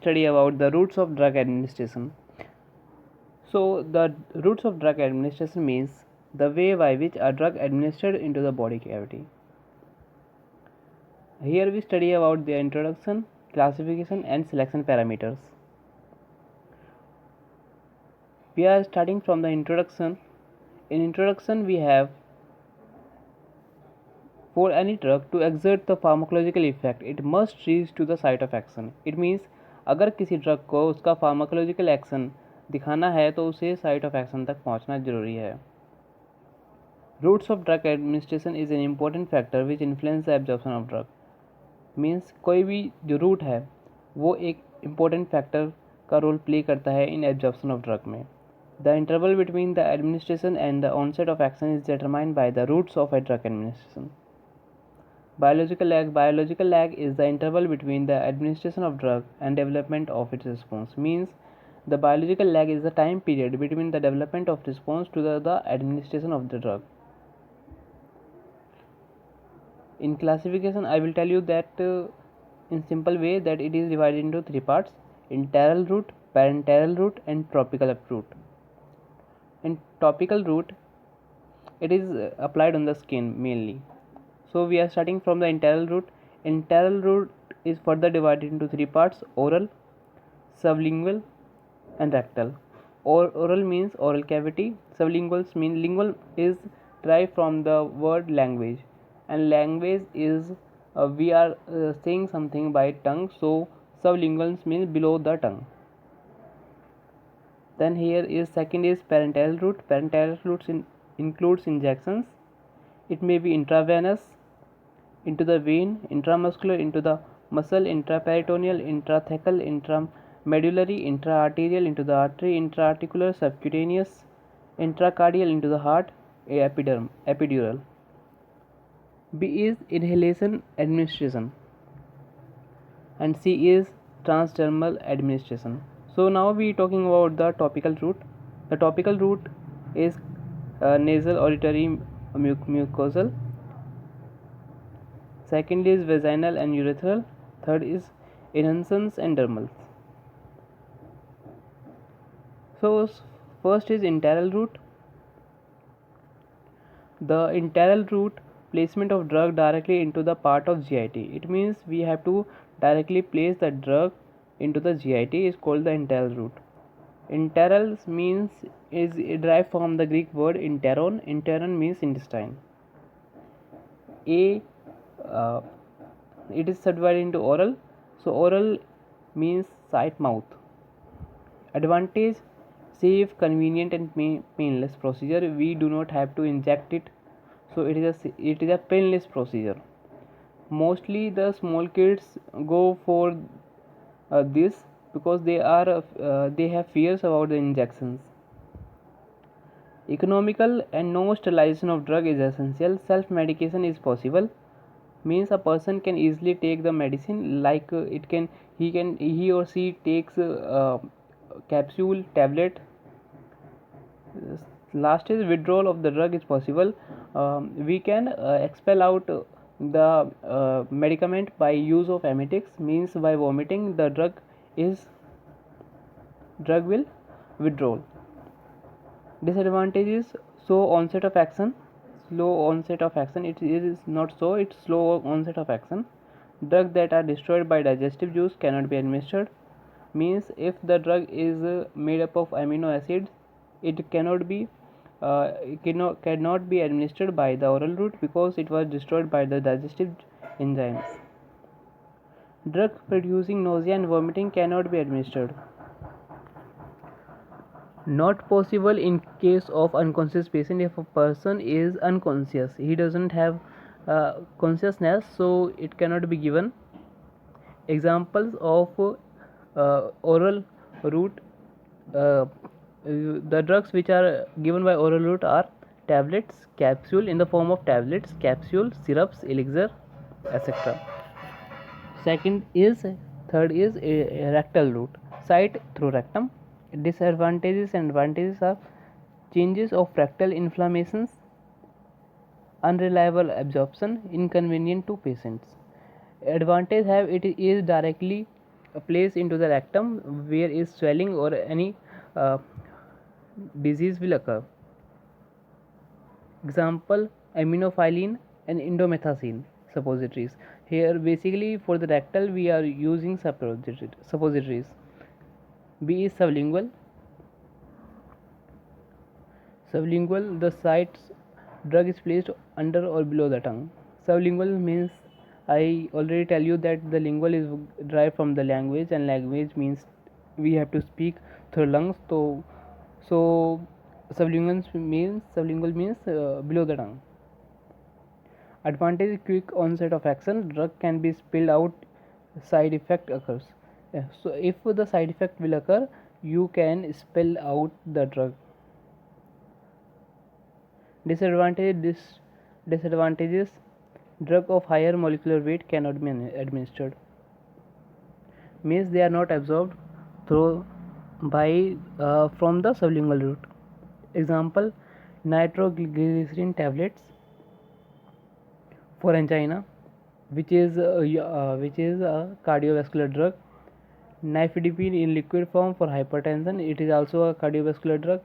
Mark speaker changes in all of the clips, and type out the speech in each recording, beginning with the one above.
Speaker 1: study about the routes of drug administration. So, the routes of drug administration means the way by which a drug administered into the body cavity. Here we study about the introduction, classification and selection parameters. We are starting from the introduction. In introduction we have, for any drug to exert the pharmacological effect, it must reach to the site of action. It means अगर किसी drug को उसका pharmacological action दिखाना है तो उसे site of action तक पहुंचना जरूरी है. Routes of drug administration is an important factor which influence the absorption of drug. Means कोई भी जो रूट है वो एक इम्पोर्टेंट फैक्टर का रोल प्ले करता है इन एब्जॉर्प्शन ऑफ ड्रग में. The interval between the administration and the onset of action is determined by the routes of a drug administration. Biological lag is the interval between the administration of drug and development of its response. Means the biological lag is the time period between the development of response to the administration of the drug. In classification, I will tell you that in simple way that it is divided into three parts: enteral route, parenteral route and topical route. In topical route, it is applied on the skin mainly. So we are starting from the enteral route. Enteral route is further divided into three parts: oral, sublingual and rectal. Oral means oral cavity. Sublinguals mean lingual is derived from the word language, and language is we are saying something by tongue, so sublinguals means below the tongue. Then here is second is parenteral route. Parenteral route includes injections. It may be intravenous, into the vein, intramuscular, into the muscle, intraperitoneal, intrathecal, intramedullary, intraarterial, into the artery, intraarticular, subcutaneous, intracardial, into the heart, epidural. B is inhalation administration and C is transdermal administration. So now we talking about the topical route. The topical route is nasal, auditory, mucosal. Second is vaginal and urethral. Third is inhalants and dermals. So first is enteral route. The enteral route placement of drug directly into the part of GIT. It means we have to directly place the drug into the GIT is called the enteral route. Enteral means is derived from the Greek word enteron. Enteron means intestine. It is subdivided into oral. So oral means site mouth. Advantage: safe, convenient and painless procedure. We do not have to inject it, so it is a painless procedure. Mostly the small kids go for this because they have fears about the injections. Economical and no sterilization of drug is essential. Self medication is possible. Means a person can easily take the medicine, like he or she takes capsule, tablet. Last is withdrawal of the drug is possible. We can expel out the medicament by use of emetics. Means by vomiting the drug will withdraw. Disadvantages: slow onset of action. It is not so, it's slow onset of action. Drugs that are destroyed by digestive juice cannot be administered. Means if the drug is made up of amino acids, it cannot be administered by the oral route because it was destroyed by the digestive enzymes. Drug producing nausea and vomiting cannot be administered. Not possible in case of unconscious patient. If a person is unconscious, he doesn't have consciousness, so it cannot be given. Examples of oral route, the drugs which are given by oral route are tablets, capsule in the form of tablets, capsule, syrups, elixir, etc. Third is a rectal route, site through rectum. Disadvantages and advantages are changes of rectal inflammations, unreliable absorption, inconvenient to patients. Advantage have it is directly placed into the rectum where is swelling or any disease will occur. Example, aminophylline and indomethacin suppositories. Here basically for the rectal we are using suppositories. B is sublingual. Sublingual, the site drug is placed under or below the tongue. Sublingual means, I already tell you that the lingual is derived from the language, and language means we have to speak through lungs. So sublingual means below the tongue. Advantage, quick onset of action. Drug can be spilled out. Side effect occurs. So if the side effect will occur, you can spill out the drug. Disadvantages, drug of higher molecular weight cannot be administered. Means they are not absorbed through by from the sublingual route. Example, nitroglycerin tablets for angina, which is a cardiovascular drug. Nifedipine in liquid form for hypertension, it is also a cardiovascular drug.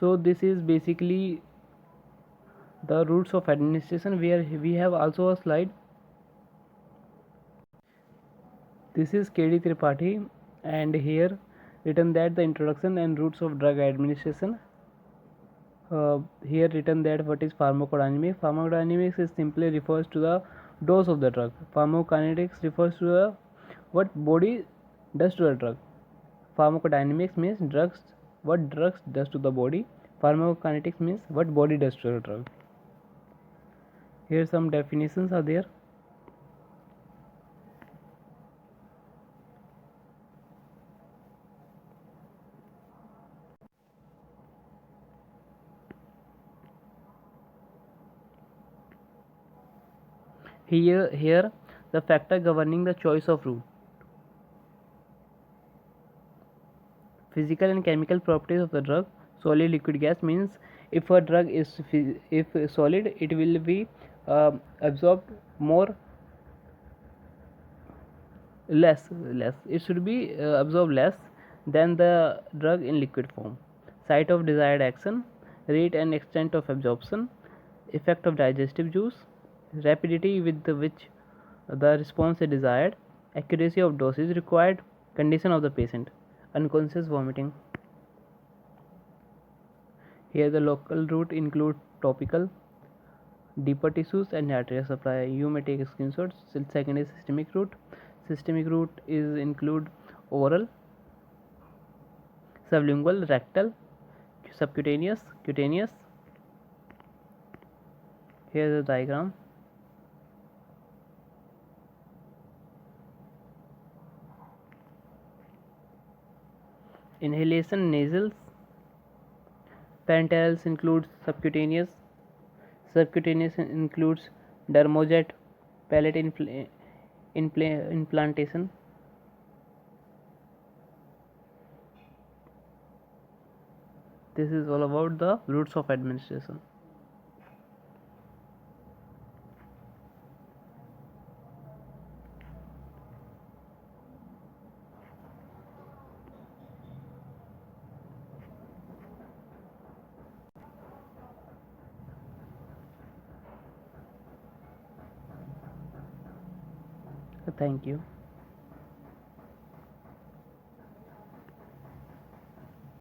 Speaker 1: So this is basically the routes of administration, where we have also a slide. This is KD Tripathi, and here written that the introduction and routes of drug administration. Here written that what is pharmacodynamics. Pharmacodynamics is simply refers to the dose of the drug. Pharmacokinetics refers to the what body does to the drug. Pharmacodynamics means what drugs does to the body. Pharmacokinetics means what body does to the drug. Here some definitions are there. Here the factor governing the choice of route. Physical and chemical properties of the drug. Solid, liquid, gas means if a drug is if solid, it will be absorbed more less it should be absorbed less than the drug in liquid form. Site of desired action, rate and extent of absorption, effect of digestive juice, rapidity with which the response is desired, accuracy of doses required, condition of the patient, unconscious vomiting. Here the local route include topical, deeper tissues and arterial supply. You may take screenshots. Second is systemic route. Systemic route is include oral, sublingual, rectal, subcutaneous, cutaneous. Here is the diagram. Inhalation, nasals. Parenterals includes subcutaneous. Subcutaneous includes dermojet, palate implantation. This is all about the routes of administration. Thank you.